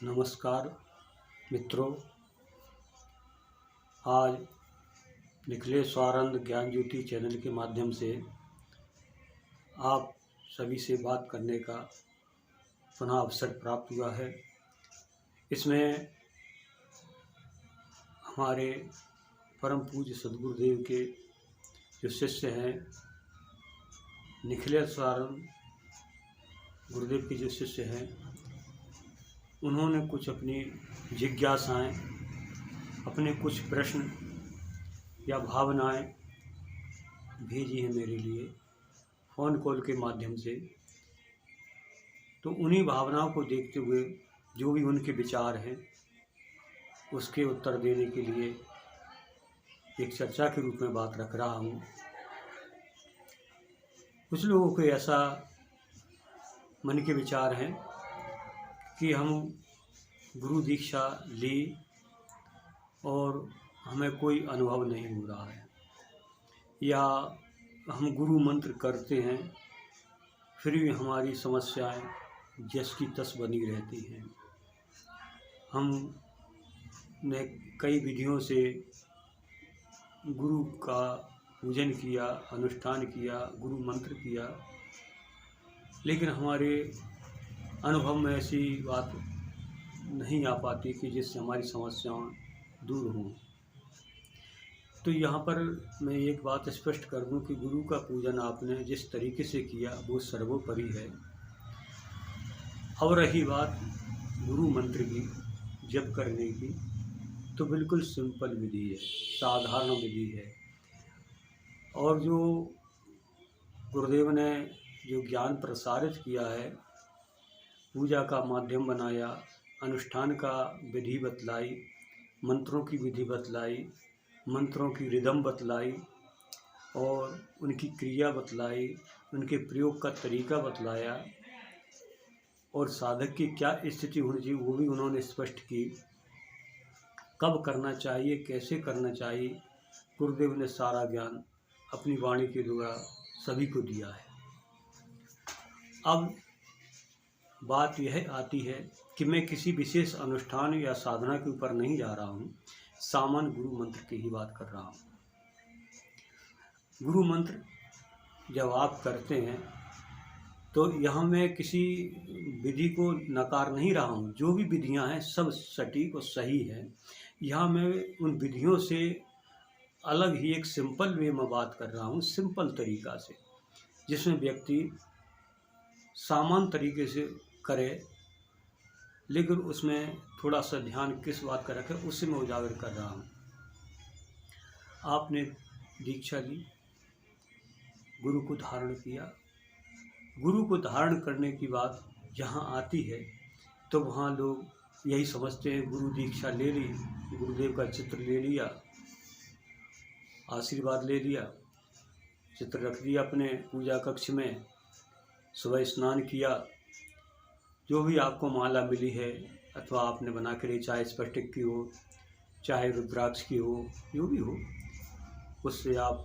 नमस्कार मित्रों। आज निखिलेश स्वानंद ज्ञान ज्योति चैनल के माध्यम से आप सभी से बात करने का पुनः अवसर प्राप्त हुआ है। इसमें हमारे परम पूज्य सद्गुरुदेव के जो शिष्य हैं, निखिलेश स्वानंद गुरुदेव के जो शिष्य हैं, उन्होंने कुछ अपनी जिज्ञासाएं, अपने कुछ प्रश्न या भावनाएं भेजी हैं मेरे लिए फ़ोन कॉल के माध्यम से। तो उन्हीं भावनाओं को देखते हुए जो भी उनके विचार हैं उसके उत्तर देने के लिए एक चर्चा के रूप में बात रख रहा हूँ। कुछ लोगों को ऐसा मन के विचार हैं कि हम गुरु दीक्षा ली और हमें कोई अनुभव नहीं हो रहा है, या हम गुरु मंत्र करते हैं फिर भी हमारी समस्याएं जस की तस बनी रहती हैं। हमने कई विधियों से गुरु का पूजन किया, अनुष्ठान किया, गुरु मंत्र किया, लेकिन हमारे अनुभव में ऐसी बात नहीं आ पाती कि जिससे हमारी समस्याएं दूर हों। तो यहाँ पर मैं एक बात स्पष्ट कर दूं कि गुरु का पूजन आपने जिस तरीके से किया वो सर्वोपरि है। और रही बात गुरु मंत्र की, जप करने की, तो बिल्कुल सिंपल विधि है, साधारण विधि है। और जो गुरुदेव ने जो ज्ञान प्रसारित किया है, पूजा का माध्यम बनाया, अनुष्ठान का विधि बतलाई, मंत्रों की विधि बतलाई, मंत्रों की रिदम बतलाई और उनकी क्रिया बतलाई, उनके प्रयोग का तरीका बतलाया और साधक की क्या स्थिति होनी चाहिए वो भी उन्होंने स्पष्ट की। कब करना चाहिए, कैसे करना चाहिए, गुरुदेव ने सारा ज्ञान अपनी वाणी के द्वारा सभी को दिया है। अब बात यह आती है कि मैं किसी विशेष अनुष्ठान या साधना के ऊपर नहीं जा रहा हूँ, सामान्य गुरु मंत्र की ही बात कर रहा हूँ। गुरु मंत्र जब आप करते हैं तो यहाँ मैं किसी विधि को नकार नहीं रहा हूँ। जो भी विधियाँ हैं सब सटीक और सही है। यहाँ मैं उन विधियों से अलग ही एक सिंपल वे में बात कर रहा हूँ, सिंपल तरीका से, जिसमें व्यक्ति सामान्य तरीके से करे, लेकिन उसमें थोड़ा सा ध्यान किस बात का रखे उससे मैं उजागर कर रहा हूँ। आपने दीक्षा ली, गुरु को धारण किया। गुरु को धारण करने की बात जहाँ आती है तो वहाँ लोग यही समझते हैं गुरु दीक्षा ले ली, गुरुदेव का चित्र ले लिया, आशीर्वाद ले लिया, चित्र रख दिया अपने पूजा कक्ष में, सुबह स्नान किया, जो भी आपको माला मिली है अथवा आपने बना के ली, चाहे स्फटिक की हो, चाहे रुद्राक्ष की हो, जो भी हो, उससे आप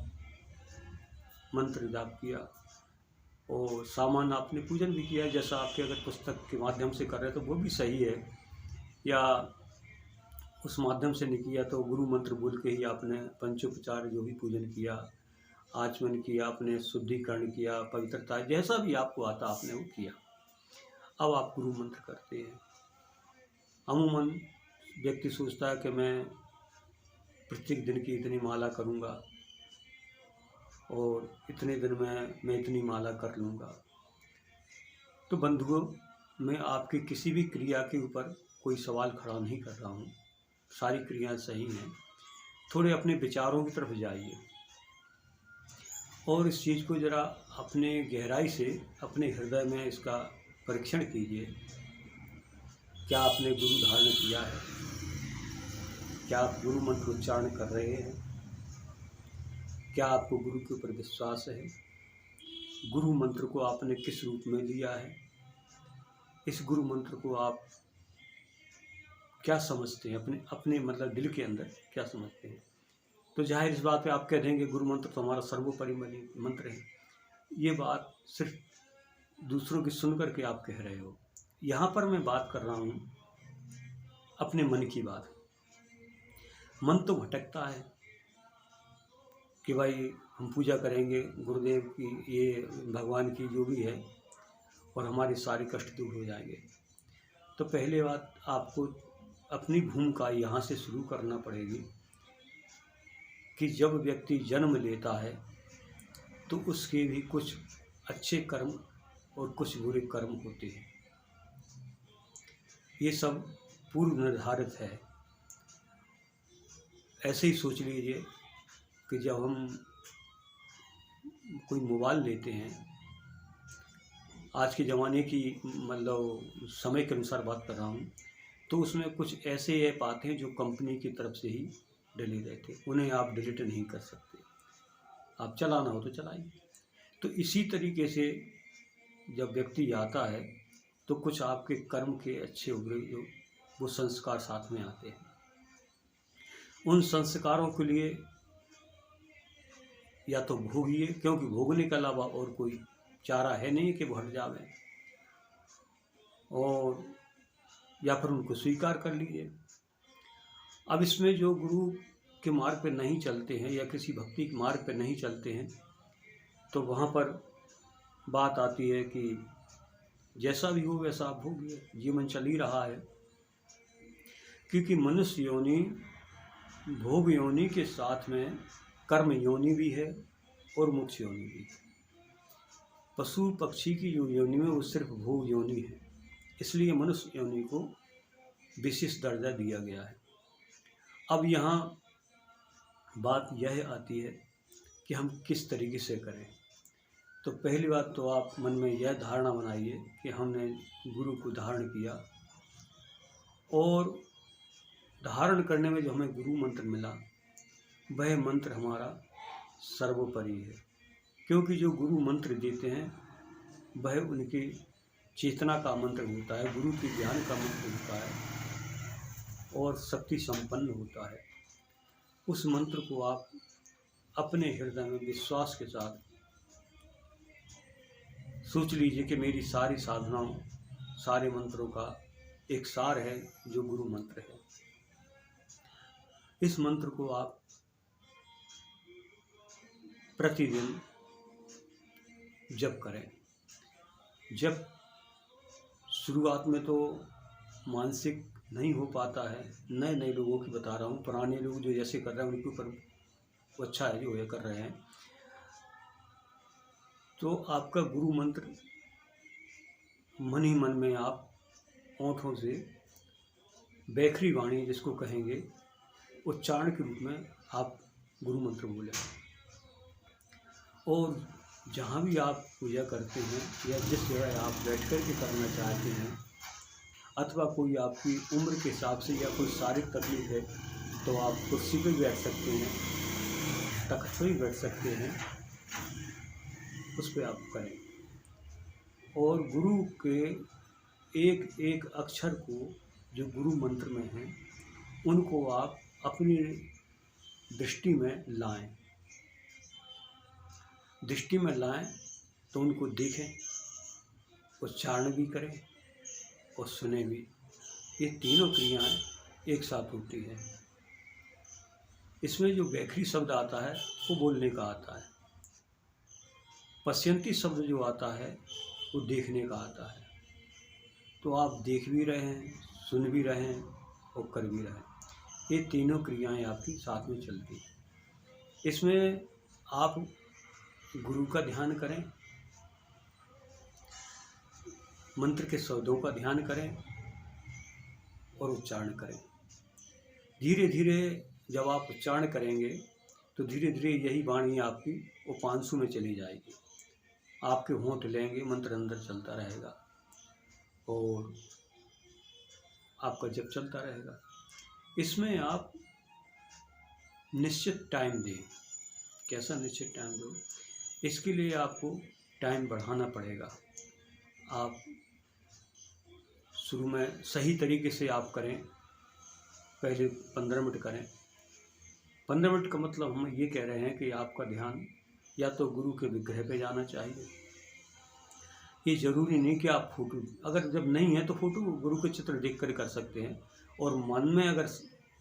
मंत्र जाप किया और सामान्य आपने पूजन भी किया। जैसा आपके अगर पुस्तक के माध्यम से कर रहे तो वो भी सही है, या उस माध्यम से नहीं किया तो गुरु मंत्र बोल के ही आपने पंचोपचार जो भी पूजन किया, आचमन किया, आपने शुद्धिकरण किया, पवित्रता, जैसा भी आपको आता आपने वो किया। अब आप गुरु मंत्र करते हैं। अमूमन व्यक्ति सोचता है कि मैं प्रत्येक दिन की इतनी माला करूँगा और इतने दिन में मैं इतनी माला कर लूँगा। तो बंधुओं, मैं आपकी किसी भी क्रिया के ऊपर कोई सवाल खड़ा नहीं कर रहा हूँ, सारी क्रियाएं सही हैं। थोड़े अपने विचारों की तरफ जाइए और इस चीज़ को ज़रा अपने गहराई से अपने हृदय में इसका परीक्षण कीजिए। क्या आपने गुरु धारण किया है? क्या आप गुरु मंत्र उच्चारण कर रहे हैं? क्या आपको गुरु के ऊपर विश्वास है? गुरु मंत्र को आपने किस रूप में लिया है? इस गुरु मंत्र को आप क्या समझते हैं? अपने मतलब दिल के अंदर क्या समझते हैं? तो जाहिर इस बात पे आप कह देंगे गुरु मंत्र तो हमारा सर्वोपरि मंत्र है। ये बात सिर्फ दूसरों की सुन करके आप कह रहे हो। यहाँ पर मैं बात कर रहा हूँ अपने मन की बात। मन तो भटकता है कि भाई हम पूजा करेंगे गुरुदेव की, ये भगवान की जो भी है, और हमारे सारे कष्ट दूर हो जाएंगे। तो पहले बात आपको अपनी भूमिका यहाँ से शुरू करना पड़ेगी कि जब व्यक्ति जन्म लेता है तो उसके भी कुछ अच्छे कर्म और कुछ बुरे कर्म होते हैं। ये सब पूर्व निर्धारित है। ऐसे ही सोच लीजिए कि जब हम कोई मोबाइल लेते हैं, आज के ज़माने की मतलब समय के अनुसार बात कर रहा हूँ, तो उसमें कुछ ऐसे ऐप आते हैं जो कंपनी की तरफ से ही डले रहते हैं, उन्हें आप डिलीट नहीं कर सकते। आप चलाना हो तो चलाइए। तो इसी तरीके से जब व्यक्ति आता है तो कुछ आपके कर्म के अच्छे उभरे जो वो संस्कार साथ में आते हैं। उन संस्कारों के लिए या तो भोगिए, क्योंकि भोगने के अलावा और कोई चारा है नहीं कि वो हट जावे, और या फिर उनको स्वीकार कर लीजिए। अब इसमें जो गुरु के मार्ग पे नहीं चलते हैं या किसी भक्ति के मार्ग पे नहीं चलते हैं, तो वहाँ पर बात आती है कि जैसा भी हो वैसा आप भोगिए, जीवन चल ही रहा है। क्योंकि मनुष्य योनि भोग योनि के साथ में कर्म योनि भी है और मोक्ष योनि भी है। पशु पक्षी की जो योनि में वो सिर्फ भोग योनि है, इसलिए मनुष्य योनि को विशेष दर्जा दिया गया है। अब यहाँ बात यह आती है कि हम किस तरीके से करें। तो पहली बात तो आप मन में यह धारणा बनाइए कि हमने गुरु को धारण किया, और धारण करने में जो हमें गुरु मंत्र मिला वह मंत्र हमारा सर्वोपरि है। क्योंकि जो गुरु मंत्र देते हैं वह उनकी चेतना का मंत्र होता है, गुरु के ज्ञान का मंत्र होता है और शक्ति संपन्न होता है। उस मंत्र को आप अपने हृदय में विश्वास के साथ सोच लीजिए कि मेरी सारी साधनाओं, सारे मंत्रों का एक सार है जो गुरु मंत्र है। इस मंत्र को आप प्रतिदिन जप करें। जब शुरुआत में तो मानसिक नहीं हो पाता है, नए नए लोगों की बता रहा हूँ, पुराने लोग जो जैसे कर रहे हैं उनके ऊपर वो अच्छा है जो ये कर रहे हैं। तो आपका गुरु मंत्र मन ही मन में आप ओंठों से बैखरी वाणी जिसको कहेंगे उच्चारण के रूप में आप गुरु मंत्र बोलें। और जहाँ भी आप पूजा करते हैं या जिस जगह आप बैठ कर के करना चाहते हैं, अथवा कोई आपकी उम्र के हिसाब से या कोई शारीरिक तकलीफ है तो आप कुर्सी पर बैठ सकते हैं, तख्त पर भी बैठ सकते हैं, उस पर आप करें। और गुरु के एक एक अक्षर को जो गुरु मंत्र में हैं उनको आप अपनी दृष्टि में लाएं। दृष्टि में लाएं तो उनको देखें, उच्चारण भी करें और सुने भी। ये तीनों क्रियाएं एक साथ होती हैं। इसमें जो बैखरी शब्द आता है वो बोलने का आता है, पश्यंती शब्द जो आता है वो देखने का आता है। तो आप देख भी रहे हैं, सुन भी रहे हैं और कर भी रहे हैं। ये तीनों क्रियाएं आपकी साथ में चलती हैं। इसमें आप गुरु का ध्यान करें, मंत्र के शब्दों का ध्यान करें और उच्चारण करें। धीरे धीरे जब आप उच्चारण करेंगे तो धीरे धीरे यही वाणी आपकी वो पांसु में चली जाएगी। आपके होंठ लेंगे, मंत्र अंदर चलता रहेगा और आपका जप चलता रहेगा। इसमें आप निश्चित टाइम दें। कैसा निश्चित टाइम दो? इसके लिए आपको टाइम बढ़ाना पड़ेगा। आप शुरू में सही तरीके से आप करें, पहले 15 मिनट करें। 15 मिनट का मतलब हम ये कह रहे हैं कि आपका ध्यान या तो गुरु के विग्रह पे जाना चाहिए। ये ज़रूरी नहीं कि आप फोटो, अगर जब नहीं है तो फोटो गुरु के चित्र देख कर सकते हैं, और मन में अगर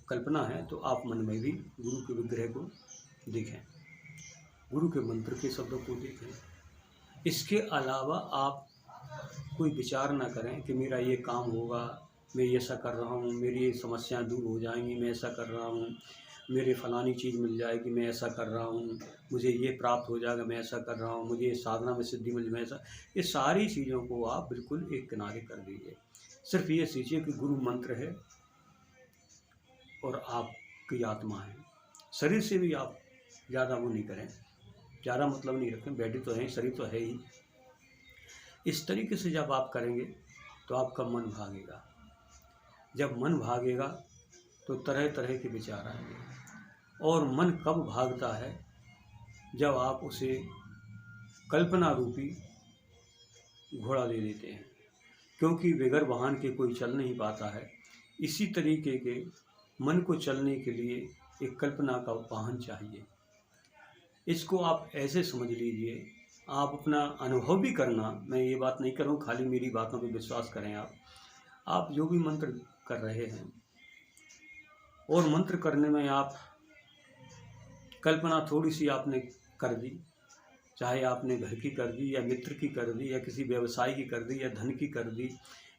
कल्पना है तो आप मन में भी गुरु के विग्रह को देखें, गुरु के मंत्र के शब्दों को देखें। इसके अलावा आप कोई विचार ना करें कि मेरा ये काम होगा, मैं ये ऐसा कर रहा हूँ, मेरी ये समस्याएं दूर हो जाएंगी, मैं ऐसा कर रहा हूँ, मेरे फलानी चीज़ मिल जाएगी, मैं ऐसा कर रहा हूँ, मुझे ये प्राप्त हो जाएगा, मैं ऐसा कर रहा हूँ, मुझे साधना में सिद्धि मिल मैं ऐसा, ये सारी चीज़ों को आप बिल्कुल एक किनारे कर दीजिए। सिर्फ ये सोचिए कि गुरु मंत्र है और आपकी आत्मा है। शरीर से भी आप ज़्यादा वो नहीं करें, ज़्यादा मतलब नहीं रखें, बैठी तो है, शरीर तो है ही। इस तरीके से जब आप करेंगे तो आपका मन भागेगा। जब मन भागेगा तो तरह तरह के विचार आएंगे, और मन कब भागता है? जब आप उसे कल्पना रूपी घोड़ा दे देते हैं, क्योंकि बगैर वाहन के कोई चल नहीं पाता है। इसी तरीके के मन को चलने के लिए एक कल्पना का वाहन चाहिए। इसको आप ऐसे समझ लीजिए, आप अपना अनुभव भी करना, मैं ये बात नहीं कर रहा हूँ खाली मेरी बातों पर विश्वास करें। आप जो भी मंत्र कर रहे हैं, और मंत्र करने में आप कल्पना थोड़ी सी आपने कर दी, चाहे आपने घर की कर दी या मित्र की कर दी या किसी व्यवसाय की कर दी या धन की कर दी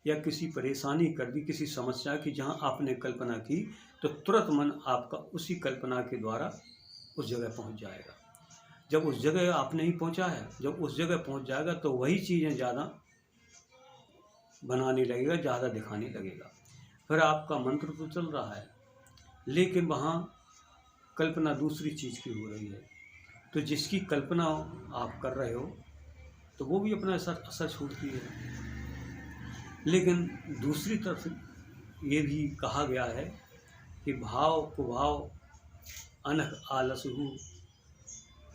या किसी परेशानी कर दी, किसी समस्या की, जहां आपने कल्पना की तो तुरंत मन आपका उसी कल्पना के द्वारा उस जगह पहुंच जाएगा। जब उस जगह आपने ही पहुंचा है, जब उस जगह पहुंच जाएगा तो वही चीज़ें ज़्यादा बनाने लगेगा, ज़्यादा दिखाने लगेगा। फिर आपका मंत्र तो चल रहा है लेकिन वहाँ कल्पना दूसरी चीज़ की हो रही है। तो जिसकी कल्पना आप कर रहे हो तो वो भी अपना असर छोड़ती है। लेकिन दूसरी तरफ ये भी कहा गया है कि भाव कुभाव अनख आलसहु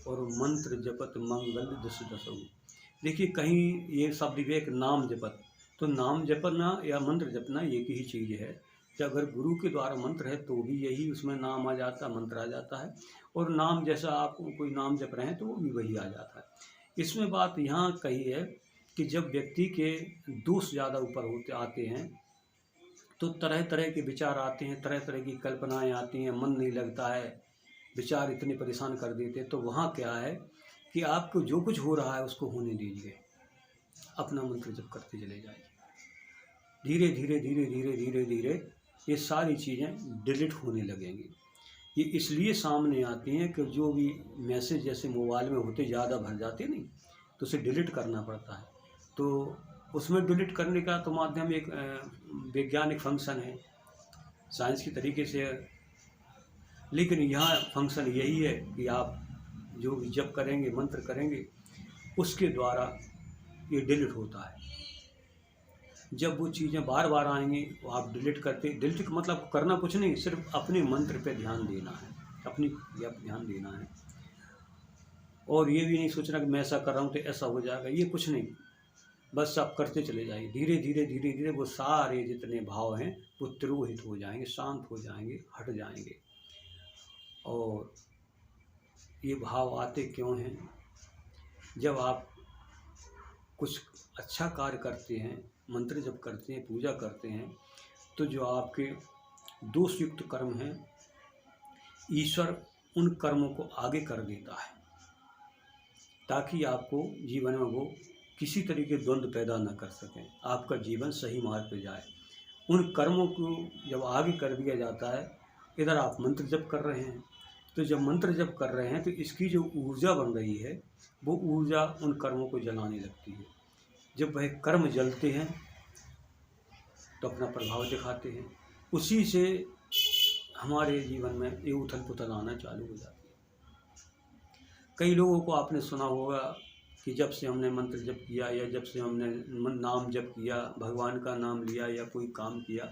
और मंत्र जपत मंगल दस दसहु। देखिए कहीं ये शब्द विवेक नाम जपत, तो नाम जपना या मंत्र जपना एक ही चीज़ है। कि अगर गुरु के द्वारा मंत्र है तो भी यही उसमें नाम आ जाता है, मंत्र आ जाता है, और नाम जैसा आप कोई नाम जप रहे हैं तो वो भी वही आ जाता है। इसमें बात यहाँ कही है कि जब व्यक्ति के दोष ज़्यादा ऊपर होते आते हैं तो तरह तरह के विचार आते हैं, तरह तरह की कल्पनाएं आती हैं, मन नहीं लगता है, विचार इतने परेशान कर देते हैं। तो वहाँ क्या है कि आपको जो कुछ हो रहा है उसको होने दीजिए, अपना मंत्र जप करते चले जाइए। धीरे धीरे धीरे धीरे धीरे धीरे ये सारी चीज़ें डिलीट होने लगेंगी। ये इसलिए सामने आती हैं कि जो भी मैसेज जैसे मोबाइल में होते ज़्यादा भर जाते नहीं तो उसे डिलीट करना पड़ता है। तो उसमें डिलीट करने का तो माध्यम एक वैज्ञानिक फंक्शन है, साइंस की तरीके से है। लेकिन यहाँ फंक्शन यही है कि आप जो भी जप करेंगे, मंत्र करेंगे, उसके द्वारा ये डिलीट होता है। जब वो चीज़ें बार बार आएंगी वो आप डिलीट करते, डिलीट मतलब करना कुछ नहीं, सिर्फ अपने मंत्र पे ध्यान देना है, अपनी ध्यान देना है। और ये भी नहीं सोचना कि मैं ऐसा कर रहा हूँ तो ऐसा हो जाएगा, ये कुछ नहीं। बस आप करते चले जाइए, धीरे धीरे धीरे धीरे वो सारे जितने भाव हैं वो तिरोहित हो जाएंगे, शांत हो जाएंगे, हट जाएंगे। और ये भाव आते क्यों हैं? जब आप कुछ अच्छा कार्य करते हैं, मंत्र जप करते हैं, पूजा करते हैं, तो जो आपके दोषयुक्त कर्म हैं ईश्वर उन कर्मों को आगे कर देता है ताकि आपको जीवन में वो किसी तरीके द्वंद्व पैदा न कर सकें, आपका जीवन सही मार्ग पे जाए। उन कर्मों को जब आगे कर दिया जाता है, इधर आप मंत्र जप कर रहे हैं, तो जब मंत्र जप कर रहे हैं तो इसकी जो ऊर्जा बन रही है वो ऊर्जा उन कर्मों को जलाने लगती है। जब वह कर्म जलते हैं तो अपना प्रभाव दिखाते हैं, उसी से हमारे जीवन में ये उथल पुथल आना चालू हो जाती है। कई लोगों को आपने सुना होगा कि जब से हमने मंत्र जप किया या जब से हमने नाम जप किया, भगवान का नाम लिया या कोई काम किया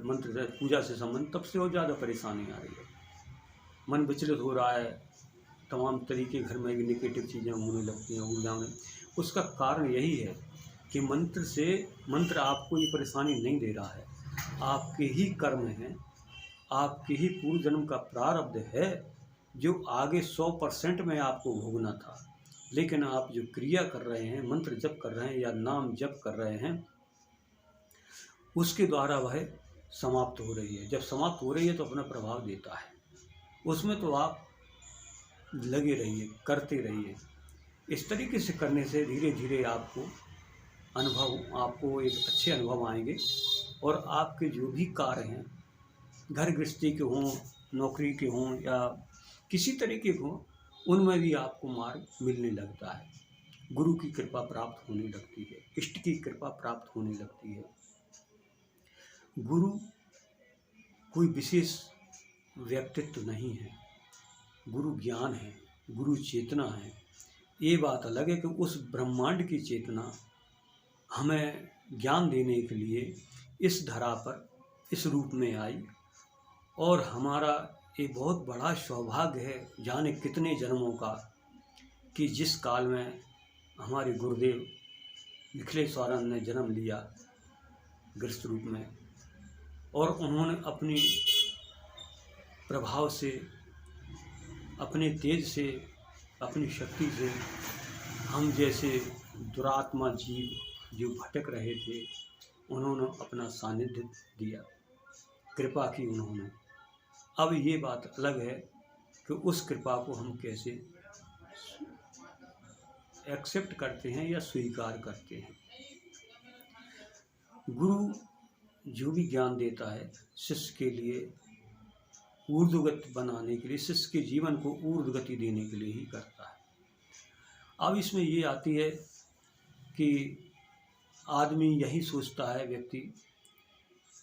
मंत्र पूजा से संबंध, तब से और ज़्यादा परेशानी आ रही है, मन विचलित हो रहा है, तमाम तरीके घर में निगेटिव चीज़ें होने लगती हैं, ऊर्जा में। उसका कारण यही है कि मंत्र आपको ये परेशानी नहीं दे रहा है, आपके ही कर्म हैं, आपके ही पूर्व जन्म का प्रारब्ध है जो आगे 100% में आपको भोगना था। लेकिन आप जो क्रिया कर रहे हैं, मंत्र जप कर रहे हैं या नाम जप कर रहे हैं, उसके द्वारा वह समाप्त हो रही है। जब समाप्त हो रही है तो अपना प्रभाव देता है, उसमें तो आप लगे रहिए, करते रहिए। इस तरीके से करने से धीरे धीरे आपको एक अच्छे अनुभव आएंगे और आपके जो भी कार्य हैं, घर गृहस्थी के हों, नौकरी के हों या किसी तरीके के हों, उनमें भी आपको मार्ग मिलने लगता है। गुरु की कृपा प्राप्त होने लगती है, इष्ट की कृपा प्राप्त होने लगती है। गुरु कोई विशेष व्यक्तित्व नहीं है, गुरु ज्ञान है, गुरु चेतना है। ये बात अलग है कि उस ब्रह्मांड की चेतना हमें ज्ञान देने के लिए इस धरा पर इस रूप में आई और हमारा ये बहुत बड़ा सौभाग्य है, जाने कितने जन्मों का, कि जिस काल में हमारे गुरुदेव निखिलेश्वरानंद ने जन्म लिया गृहस्थ रूप में, और उन्होंने अपनी प्रभाव से, अपने तेज से, अपनी शक्ति से हम जैसे दुरात्मा जीव जो भटक रहे थे, उन्होंने अपना सानिध्य दिया, कृपा की उन्होंने। अब ये बात अलग है कि उस कृपा को हम कैसे एक्सेप्ट करते हैं या स्वीकार करते हैं। गुरु जो भी ज्ञान देता है शिष्य के लिए ऊर्ध्वगति बनाने के लिए, शिष्य के जीवन को ऊर्ध्वगति देने के लिए ही करता है। अब इसमें ये आती है कि आदमी यही सोचता है, व्यक्ति,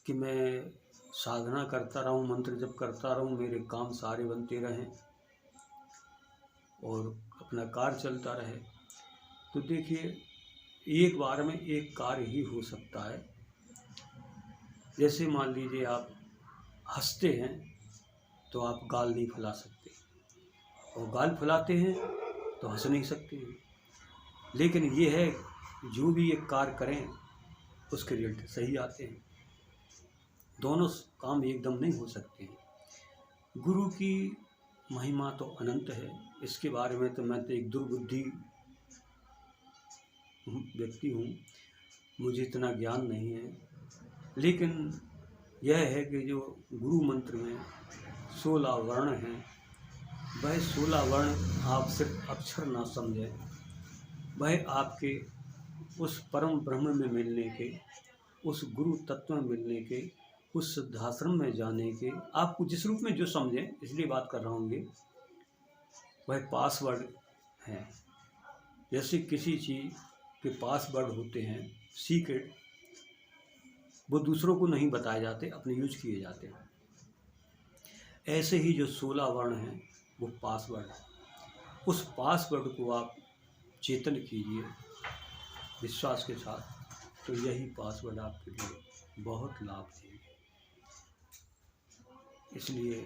कि मैं साधना करता रहूं, मंत्र जप करता रहूं, मेरे काम सारे बनते रहें और अपना कार्य चलता रहे। तो देखिए, एक बार में एक कार्य ही हो सकता है। जैसे मान लीजिए आप हंसते हैं तो आप गाल नहीं फैला सकते, और गाल फैलाते हैं तो हंस नहीं सकते हैं। लेकिन ये है, जो भी एक कार्य करें उसके रिजल्ट सही आते हैं। दोनों काम एकदम नहीं हो सकते हैं। गुरु की महिमा तो अनंत है, इसके बारे में तो मैं तो एक दुर्बुद्धि व्यक्ति हूँ, मुझे इतना ज्ञान नहीं है। लेकिन यह है कि जो गुरु मंत्र में 16 वर्ण हैं, वह 16 वर्ण आप सिर्फ अक्षर ना समझें, वह आपके उस परम ब्रह्म में मिलने के, उस गुरु तत्व में मिलने के, उस सिद्धाश्रम में जाने के, आपको जिस रूप में जो समझें, इसलिए बात कर रहा हूँ, वह पासवर्ड हैं। जैसे किसी चीज़ के पासवर्ड होते हैं सीक्रेट, वो दूसरों को नहीं बताए जाते, अपने यूज किए जाते हैं। ऐसे ही जो 16 वर्ण हैं वो पासवर्ड है। उस पासवर्ड को आप चेतन कीजिए विश्वास के साथ, तो यही पासवर्ड आपके लिए बहुत लाभ देंगे। इसलिए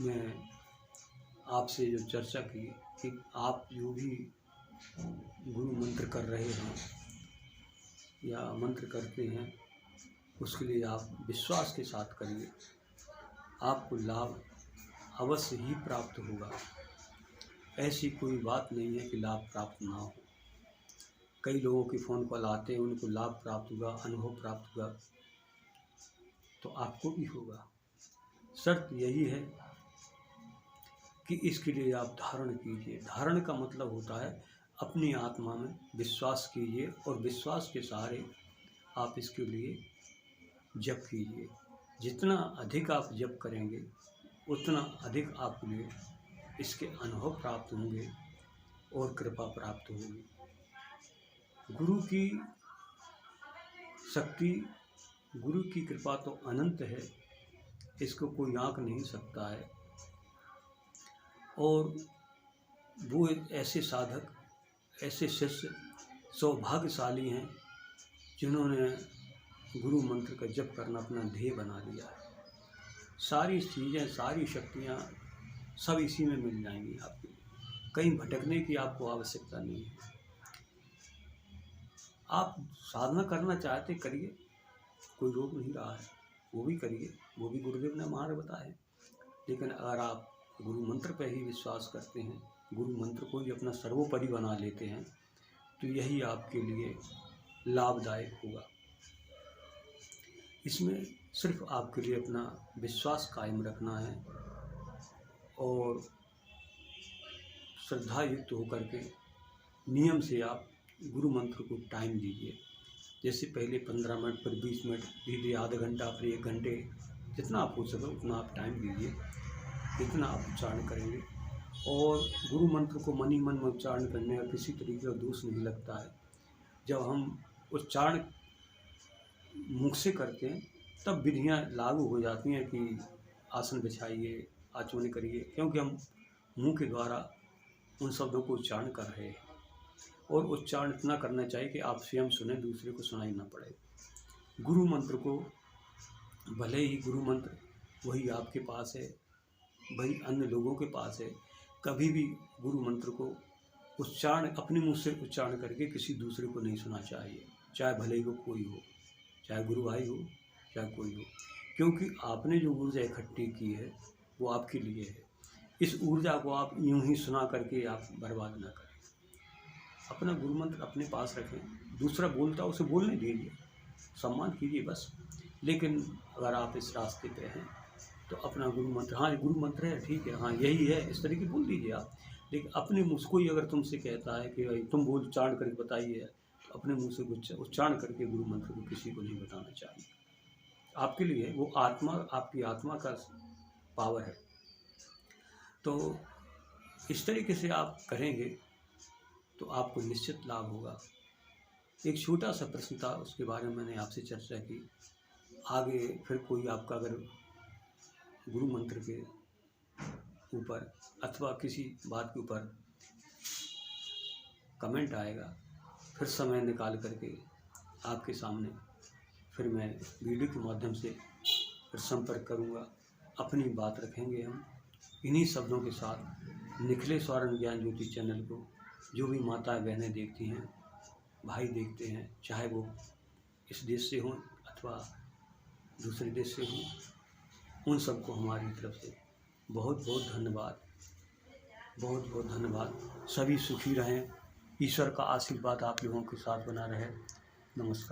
मैं आपसे जो चर्चा की कि आप जो भी गुरु मंत्र कर रहे हैं या मंत्र करते हैं, उसके लिए आप विश्वास के साथ करिए, आपको लाभ अवश्य ही प्राप्त होगा। ऐसी कोई बात नहीं है कि लाभ प्राप्त ना हो। कई लोगों के फ़ोन कॉल आते हैं, उनको लाभ प्राप्त हुआ, अनुभव प्राप्त हुआ, तो आपको भी होगा। शर्त यही है कि इसके लिए आप धारण कीजिए। धारण का मतलब होता है अपनी आत्मा में विश्वास कीजिए, और विश्वास के सहारे आप इसके लिए जप कीजिए। जितना अधिक आप जप करेंगे उतना अधिक आपके लिए इसके अनुभव प्राप्त होंगे और कृपा प्राप्त होगी। गुरु की शक्ति, गुरु की कृपा तो अनंत है, इसको कोई आंक नहीं सकता है। और वो ऐसे साधक, ऐसे शिष्य सौभाग्यशाली हैं जिन्होंने गुरु मंत्र का जप करना अपना ध्येय बना लिया है। सारी चीज़ें, सारी शक्तियाँ सब इसी में मिल जाएंगी आपको, कहीं भटकने की आपको आवश्यकता नहीं है। आप साधना करना चाहते करिए, कोई रोक नहीं रहा है, वो भी करिए, वो भी गुरुदेव ने मार्ग बताया है। लेकिन अगर आप गुरु मंत्र पर ही विश्वास करते हैं, गुरु मंत्र को ही अपना सर्वोपरि बना लेते हैं, तो यही आपके लिए लाभदायक होगा। इसमें सिर्फ आपके लिए अपना विश्वास कायम रखना है और श्रद्धा युक्त होकर के नियम से आप गुरु मंत्र को टाइम दीजिए। जैसे पहले 15 मिनट, फिर 20 मिनट, धीरे आधा घंटा, फिर 1 घंटे, जितना आप हो सके उतना आप टाइम दीजिए, इतना आप उच्चारण करेंगे। और गुरु मंत्र को मन ही मन में उच्चारण करने का किसी तरीके का दोष नहीं लगता है। जब हम उच्चारण मुख से करते हैं तब विधियाँ लागू हो जाती हैं कि आसन बिछाइए, आचमन करिए, क्योंकि हम मुंह के द्वारा उन शब्दों को उच्चारण कर रहे हैं। और उच्चारण इतना करना चाहिए कि आप स्वयं सुने, दूसरे को सुनाई ना पड़े। गुरु मंत्र को भले ही गुरु मंत्र वही आपके पास है, वही अन्य लोगों के पास है, कभी भी गुरु मंत्र को उच्चारण अपने मुंह से उच्चारण करके किसी दूसरे को नहीं सुना चाहिए, चाहे भले ही वो कोई हो, चाहे गुरु भाई हो, चाहे कोई हो, क्योंकि आपने जो ऊर्जा इकट्ठी की है वो आपके लिए है। इस ऊर्जा को आप यूं ही सुना करके आप बर्बाद ना करें। अपना गुरु मंत्र अपने पास रखें, दूसरा बोलता उसे बोलने दीजिए, सम्मान कीजिए बस। लेकिन अगर आप इस रास्ते पे हैं तो अपना गुरु मंत्र, हाँ गुरु मंत्र है, ठीक है, हाँ यही है, इस तरीके बोल दीजिए आप। लेकिन अपने मुँह से कोई अगर तुमसे कहता है कि भाई तुम बोल उच्चारण करके बताइए, तो अपने मुँह से कुछ उच्चारण करके गुरु मंत्र को किसी को नहीं बताना चाहिए। आपके लिए वो आत्मा, आपकी आत्मा का पावर है। तो इस तरीके से आप करेंगे तो आपको निश्चित लाभ होगा। एक छोटा सा प्रश्न था, उसके बारे में मैंने आपसे चर्चा की। आगे फिर कोई आपका अगर गुरु मंत्र के ऊपर अथवा किसी बात के ऊपर कमेंट आएगा, फिर समय निकाल करके आपके सामने फिर मैं वीडियो के माध्यम से फिर संपर्क करूँगा। अपनी बात रखेंगे हम इन्हीं शब्दों के साथ। निखिलेश स्वर्ण ज्ञान ज्योति चैनल को जो भी माताएं बहनें देखती हैं, भाई देखते हैं, चाहे वो इस देश से हों अथवा दूसरे देश से हों, उन सबको हमारी तरफ से बहुत बहुत धन्यवाद, बहुत बहुत धन्यवाद। सभी सुखी रहें, ईश्वर का आशीर्वाद आप लोगों के साथ बना रहे। नमस्कार।